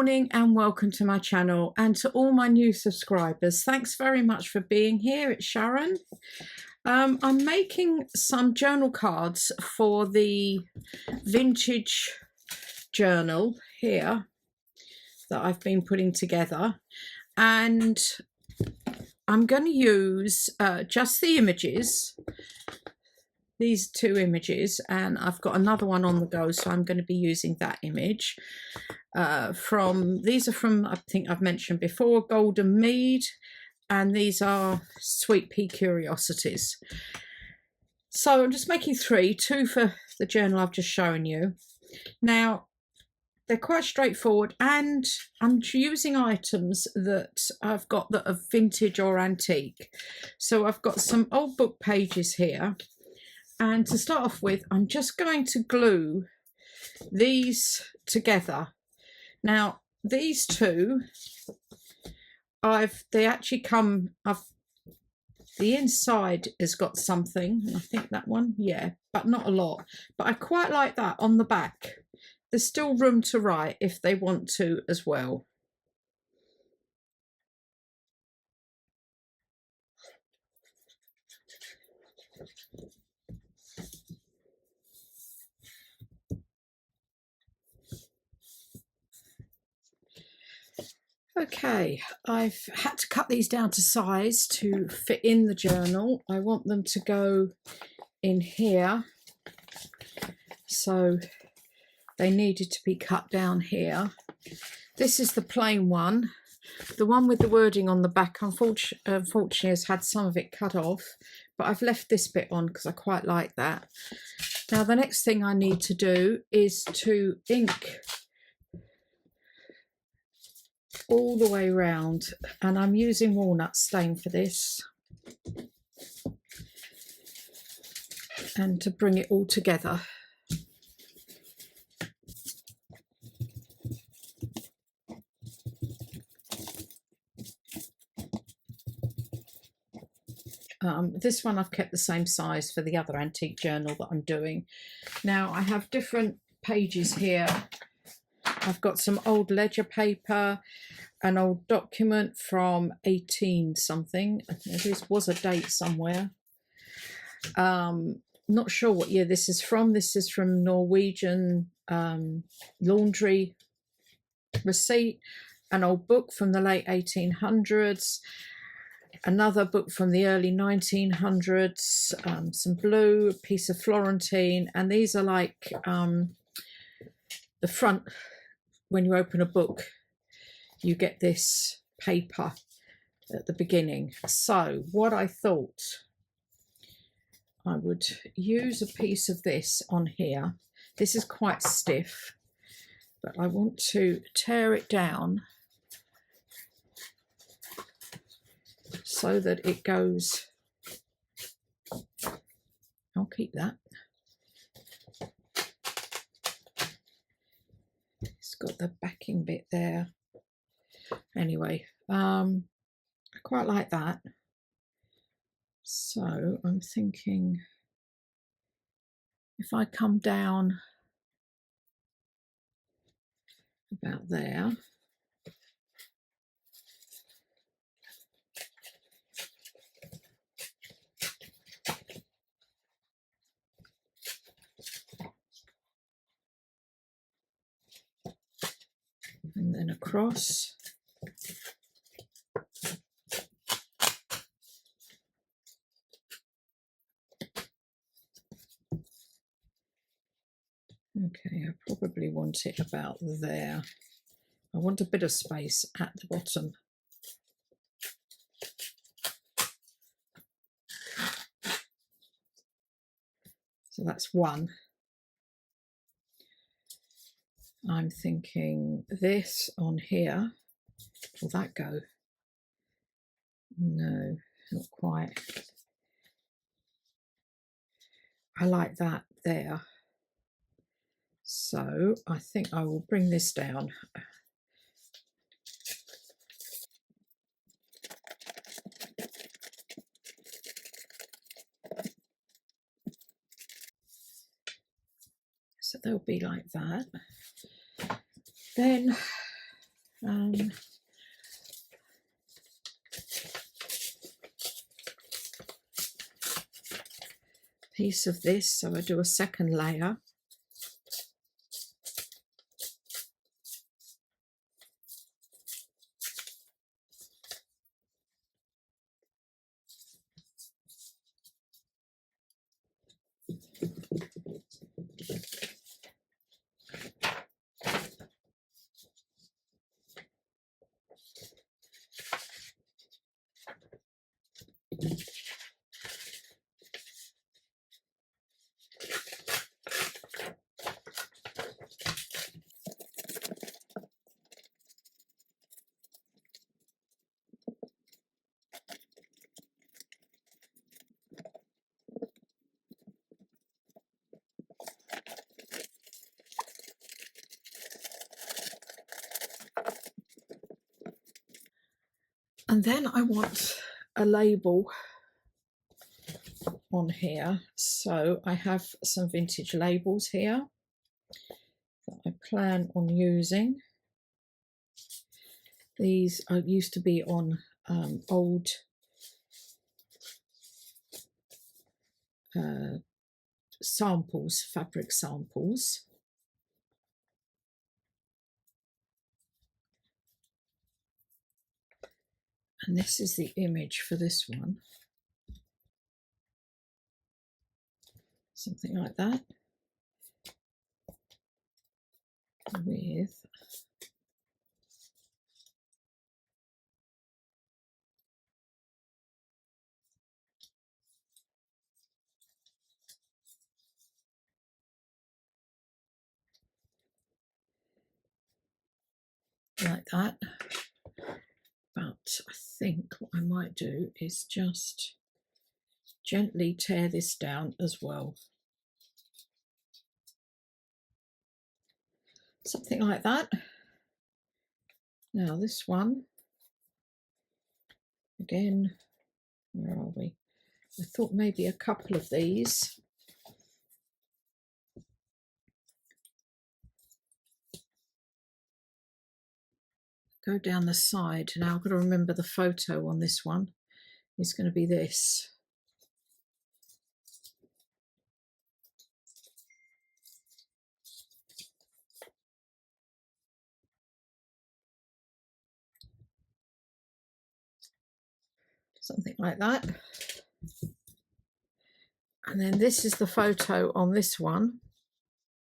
morning and welcome to my channel, and to all my new subscribers, thanks very much for being here. It's Sharon. I'm making some journal cards for the vintage journal here that I've been putting together, and I'm going to use just the images, these two images, and I've got another one on the go, so I'm going to be using that image. These are from, I think I've mentioned before, GoldenMead, and these are Sweet Pea Curiosities. So I'm just making two for the journal I've just shown you. Now, they're quite straightforward, and I'm using items that I've got that are vintage or antique. So I've got some old book pages here, and to start off with, I'm just going to glue these together. Now, these two, they actually come, the inside has got something, I think that one, yeah, but not a lot. But I quite like that on the back. There's still room to write if they want to as well. Okay, I've had to cut these down to size to fit in the journal. I want them to go in here, so they needed to be cut down here. This is the plain one. The one with the wording on the back, unfortunately, has had some of it cut off, but I've left this bit on because I quite like that. Now, the next thing I need to do is to ink all the way round, and I'm using walnut stain for this, and to bring it all together. This one I've kept the same size for the other antique journal that I'm doing. Now, I have different pages here. I've got some old ledger paper, an old document from 18 something. There was a date somewhere. Not sure what year this is from. This is from Norwegian laundry receipt. An old book from the late 1800s. Another book from the early 1900s. Some blue, a piece of Florentine. And these are like the front. When you open a book, you get this paper at the beginning. So what I thought, I would use a piece of this on here. This is quite stiff, but I want to tear it down so that it goes. I'll keep that. It's got the backing bit there. Anyway, I quite like that. So I'm thinking if I come down about there, and then across. Okay, I probably want it about there. I want a bit of space at the bottom. So that's one. I'm thinking this on here. Will that go? No, not quite. I like that there. So I think I will bring this down. So they'll be like that. Then Piece of this, so I do a second layer. And then I want a label on here. So I have some vintage labels here that I plan on using. These used to be on old samples, fabric samples. And this is the image for this one. Something like that. With like that. But I think what I might do is just gently tear this down as well. Something like that. Now this one, again, where are we? I thought maybe a couple of these. Go down the side. Now I've got to remember the photo on this one is going to be this. Something like that. And then this is the photo on this one.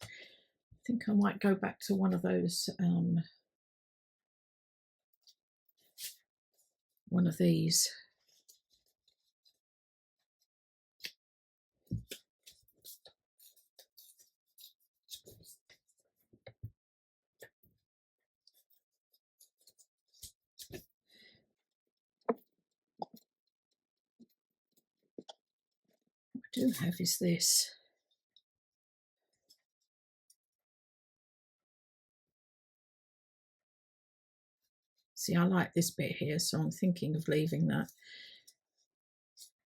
I think I might go back to one of those, one of these. What I do have is this. See, I like this bit here, so I'm thinking of leaving that.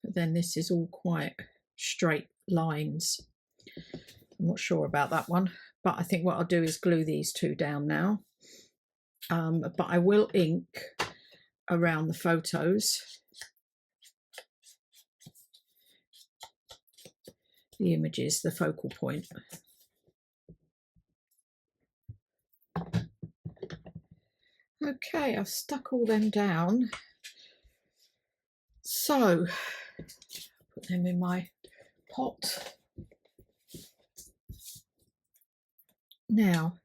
But then this is all quite straight lines. I'm not sure about that one, but I think what I'll do is glue these two down now. But I will ink around the photos. The images, the focal point. Okay, I've stuck all them down. So, put them in my pot. Now,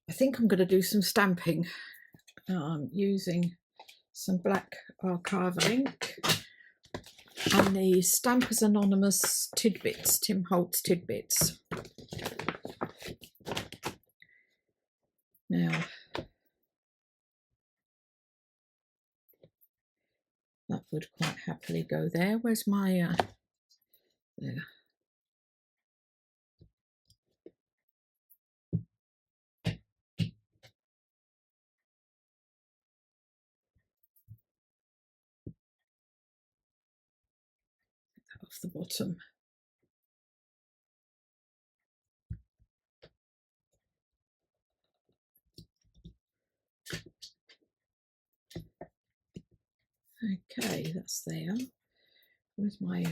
I think I'm going to do some stamping using some black archival ink and the Stampers Anonymous Tidbits, Tim Holtz Tidbits. Now, that would quite happily go there. Where's my, there. Off the bottom. Okay, that's there. Where's my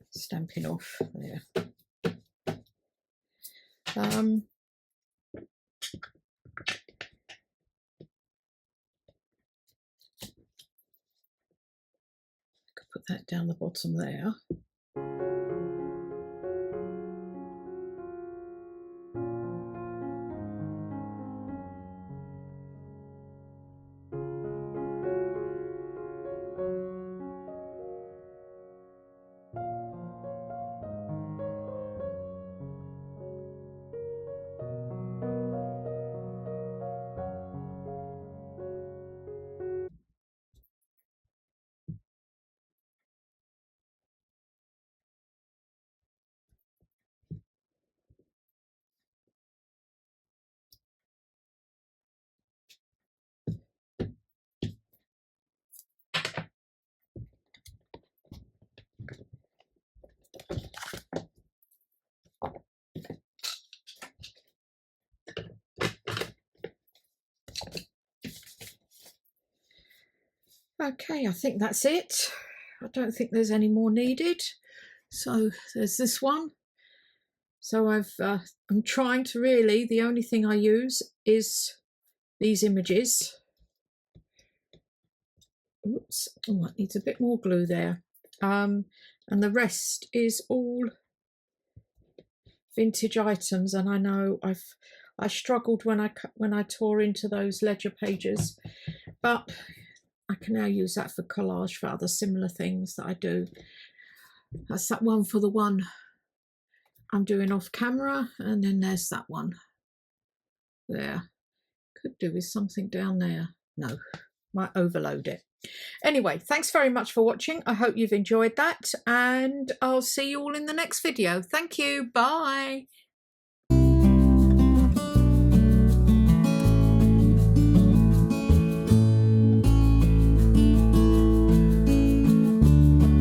stamping off there? Put that down the bottom there. Okay, I think that's it. I don't think there's any more needed. So there's this one. So I'm trying to really, the only thing I use is these images. Oops, oh, it needs a bit more glue there. And the rest is all vintage items, and I know I struggled when I tore into those ledger pages, but I can now use that for collage for other similar things that I do. That's that one for the one I'm doing off camera, and then there's that one there. Could do with something down there. No, might overload it. Anyway, thanks very much for watching. I hope you've enjoyed that, and I'll see you all in the next video. Thank you. Bye.